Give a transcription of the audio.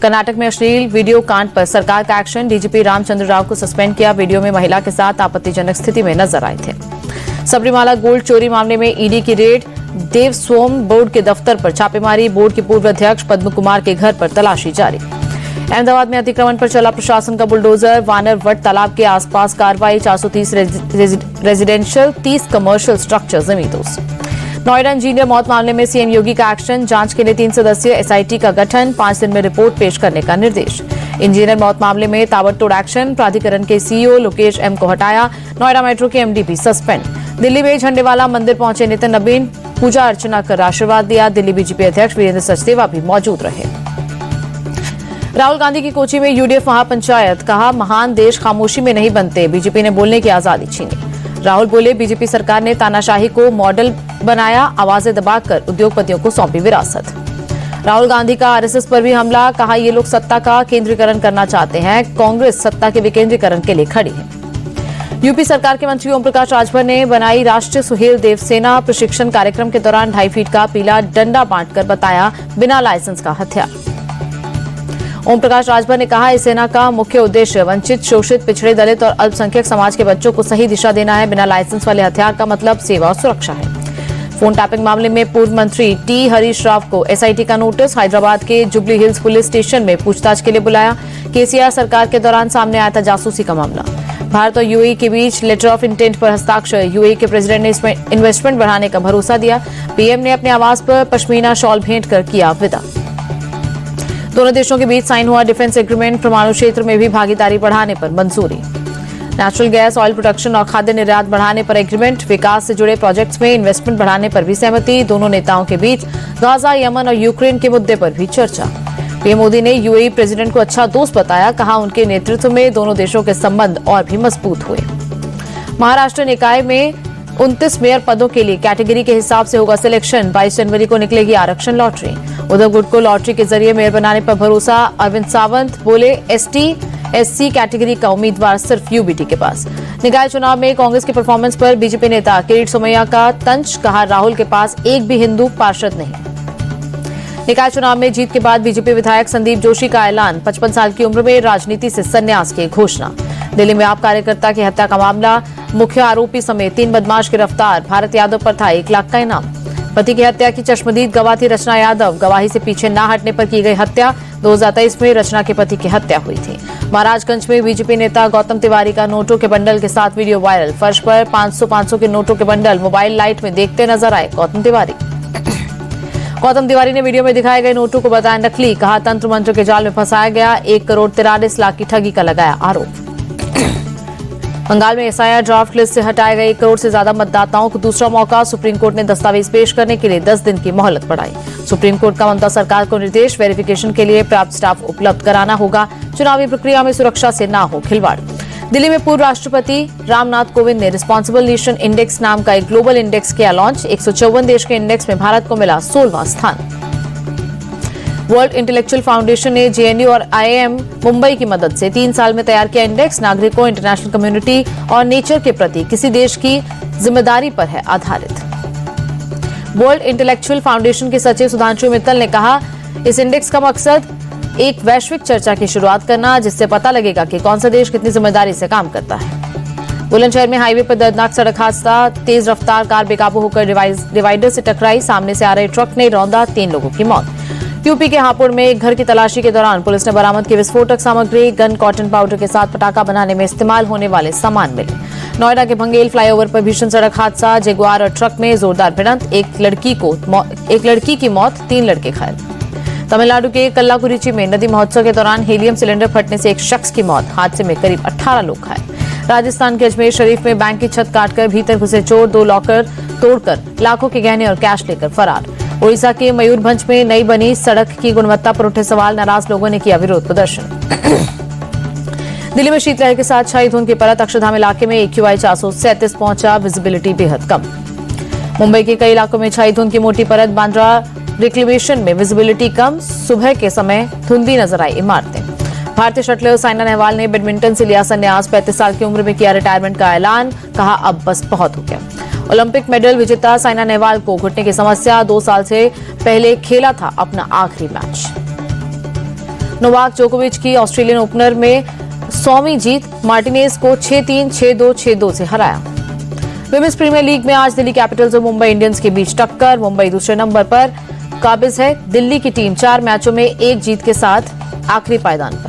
कर्नाटक में अश्लील वीडियो कांड पर सरकार का एक्शन, डीजीपी रामचंद्र राव को सस्पेंड किया। वीडियो में महिला के साथ आपत्तिजनक स्थिति में नजर आए थे। सबरीमाला गोल्ड चोरी मामले में ईडी की रेड, देवस्वम बोर्ड के दफ्तर पर छापेमारी, बोर्ड के पूर्व अध्यक्ष पद्म कुमार के घर पर तलाशी जारी। अहमदाबाद में अतिक्रमण पर चला प्रशासन का बुलडोजर, वानर वट तालाब के आसपास कार्रवाई, 430 रेजिडेंशियल, 30 कमर्शियल स्ट्रक्चर जमींदोज। नोएडा इंजीनियर मौत मामले में सीएम योगी का एक्शन, जांच के लिए 3 सदस्यीय एसआईटी का गठन, 5 दिन में रिपोर्ट पेश करने का निर्देश। इंजीनियर मौत मामले में ताबड़तोड़ एक्शन, प्राधिकरण के सीईओ लोकेश एम को हटाया, नोएडा मेट्रो के एमडी भी सस्पेंड। दिल्ली में झंडेवाला मंदिर पहुंचे नितिन नवीन, पूजा अर्चना कर आशीर्वाद दिया। दिल्ली बीजेपी अध्यक्ष वीरेंद्र सचदेवा भी मौजूद रहे। राहुल गांधी की कोची में यूडीएफ महापंचायत, कहा महान देश खामोशी में नहीं बनते, बीजेपी ने बोलने की आजादी छीनी। राहुल बोले बीजेपी सरकार ने तानाशाही को मॉडल बनाया, आवाजें दबाकर उद्योगपतियों को सौंपी विरासत। राहुल गांधी का आरएसएस पर भी हमला, कहा ये लोग सत्ता का केंद्रीकरण करना चाहते हैं, कांग्रेस सत्ता के विकेंद्रीकरण के लिए खड़ी है। यूपी सरकार के मंत्री ओम प्रकाश राजभर ने बनाई राष्ट्रीय सुहेल देव सेना, प्रशिक्षण कार्यक्रम के दौरान 2.5 फीट का पीला डंडा बांटकर बताया बिना लाइसेंस का हथियार। ओम प्रकाश राजभर ने कहा इस सेना का मुख्य उद्देश्य वंचित, शोषित, पिछड़े, दलित और अल्पसंख्यक समाज के बच्चों को सही दिशा देना है। बिना लाइसेंस वाले हथियार का मतलब सेवा और सुरक्षा है। फोन टैपिंग मामले में पूर्व मंत्री टी हरीश राव को एसआईटी का नोटिस, हैदराबाद के जुबली हिल्स पुलिस स्टेशन में पूछताछ के लिए बुलाया। केसीआर सरकार के दौरान सामने आया था जासूसी का मामला। भारत और यूएई के बीच लेटर ऑफ इंटेंट पर हस्ताक्षर, यूएई के प्रेसिडेंट ने इन्वेस्टमेंट बढ़ाने का भरोसा दिया। पीएम ने अपने आवास पर पश्मीना शॉल भेंट कर किया विदा। दोनों देशों के बीच साइन हुआ डिफेंस एग्रीमेंट, परमाणु क्षेत्र में भी भागीदारी बढ़ाने पर मंजूरी। नेचुरल गैस, ऑयल प्रोडक्शन और खाद्य निर्यात बढ़ाने पर एग्रीमेंट, विकास से जुड़े प्रोजेक्ट्स में इन्वेस्टमेंट बढ़ाने पर भी सहमति। दोनों नेताओं के बीच गाजा, यमन और यूक्रेन के मुद्दे पर भी चर्चा। पीएम मोदी ने यूएई प्रेसिडेंट को अच्छा दोस्त बताया, कहा उनके नेतृत्व में दोनों देशों के संबंध और भी मजबूत हुए। महाराष्ट्र निकाय में 29 मेयर पदों के लिए कैटेगरी के हिसाब से होगा सिलेक्शन, 22 जनवरी को निकलेगी आरक्षण लॉटरी। उद्धव गुट को लॉटरी के जरिए मेयर बनाने पर भरोसा, अरविंद सावंत बोले एसटी एससी कैटेगरी का उम्मीदवार सिर्फ यूबीटी के पास। निकाय चुनाव में कांग्रेस की परफॉर्मेंस पर बीजेपी नेता किरीट सोमैया का तंज, कहा राहुल के पास एक भी हिंदू पार्षद नहीं। निकाय चुनाव में जीत के बाद बीजेपी विधायक संदीप जोशी का ऐलान, 55 साल की उम्र में राजनीति से संन्यास की घोषणा। दिल्ली में आप कार्यकर्ता की हत्या का मामला, मुख्य आरोपी समेत 3 बदमाश गिरफ्तार, भारत यादव पर था 1 लाख का इनाम। पति की हत्या की चश्मदीद गवाह थी रचना यादव, गवाही से पीछे न हटने पर की गई हत्या। 2023 में रचना के पति की हत्या हुई थी। महाराजगंज में बीजेपी नेता गौतम तिवारी का नोटों के बंडल के साथ वीडियो वायरल, फर्श पर 500 के नोटों के बंडल मोबाइल लाइट में देखते नजर आए गौतम तिवारी। गौतम तिवारी ने वीडियो में दिखाए गए नोटों को बताया नकली, कहा तंत्र मंत्र के जाल में फंसाया गया। 1 करोड़ 43 लाख की ठगी का लगाया आरोप। बंगाल में एसआईआर ड्राफ्ट लिस्ट से हटाए गए 1 करोड़ से ज्यादा मतदाताओं को दूसरा मौका, सुप्रीम कोर्ट ने दस्तावेज पेश करने के लिए 10 दिन की मोहलत बढ़ाई। सुप्रीम कोर्ट का ममता सरकार को निर्देश, वेरिफिकेशन के लिए पर्याप्त स्टाफ उपलब्ध कराना होगा, चुनावी प्रक्रिया में सुरक्षा से न हो खिलवाड़। दिल्ली में पूर्व राष्ट्रपति रामनाथ कोविंद ने रिस्पॉन्सिबल नेशन इंडेक्स नाम का एक ग्लोबल इंडेक्स किया लॉन्च। 154 देश के इंडेक्स में भारत को मिला 16वां स्थान। वर्ल्ड इंटेलेक्चुअल फाउंडेशन ने जेएनयू और आईआईएम मुंबई की मदद से 3 साल में तैयार किया इंडेक्स, नागरिकों, इंटरनेशनल कम्युनिटी और नेचर के प्रति किसी देश की जिम्मेदारी पर है आधारित। वर्ल्ड इंटेलेक्चुअल फाउंडेशन के सचिव सुधांशु मित्तल ने कहा इस इंडेक्स का मकसद एक वैश्विक चर्चा की शुरुआत करना, जिससे पता लगेगा कि कौन सा देश कितनी जिम्मेदारी से काम करता है। बुलंदशहर में हाईवे पर दर्दनाक सड़क हादसा, तेज रफ्तार कार बेकाबू होकर डिवाइडर से टकराई, सामने से आ रहे ट्रक ने रौंदा, 3 लोगों की मौत। यूपी के हापुड़ में एक घर की तलाशी के दौरान पुलिस ने बरामद की विस्फोटक सामग्री, गन, कॉटन पाउडर के साथ पटाखा बनाने में इस्तेमाल होने वाले सामान मिले। नोएडा के भंगेल फ्लाईओवर पर भीषण सड़क हादसा, जगुआर और ट्रक में जोरदार भिड़ंत, एक लड़की की मौत, 3 लड़के घायल। तमिलनाडु के कल्लाकुरिची में नदी महोत्सव के दौरान हीलियम सिलेंडर फटने से एक शख्स की मौत, हादसे में करीब 18 लोग घायल। राजस्थान के अजमेर शरीफ में बैंक की छत काटकर भीतर घुसे चोर, 2 लॉकर तोड़कर लाखों के गहने और कैश लेकर फरार। ओडिशा के मयूरभंज में नई बनी सड़क की गुणवत्ता पर उठे सवाल, नाराज लोगों ने किया विरोध प्रदर्शन। दिल्ली में शीतलहर के साथ छाई धुंध की परत, अक्षरधाम इलाके में AQI 437 पहुंचा, विजिबिलिटी बेहद कम। मुंबई के कई इलाकों में छाई धुंध की मोटी परत, बांद्रा रिक्लेमेशन में विजिबिलिटी कम, सुबह के समय धुंधली नजर आई इमारतें। भारतीय शटलर साइना नेहवाल ने बैडमिंटन से लिया संन्यास, 35 साल की उम्र में किया रिटायरमेंट का ऐलान, कहा अब बस बहुत हो गया। ओलंपिक मेडल विजेता साइना नेहवाल को घुटने की समस्या, 2 साल से पहले खेला था अपना आखिरी मैच। नोवाक जोकोविच की ऑस्ट्रेलियन ओपनर में 100वीं जीत, मार्टिनेज को 6-3, 6-2, 6-2 से हराया। विमेंस प्रीमियर लीग में आज दिल्ली कैपिटल्स और मुंबई इंडियंस के बीच टक्कर। मुंबई दूसरे नंबर पर काबिज है। दिल्ली की टीम 4 मैचों में 1 जीत के साथ आखिरी पायदान पर।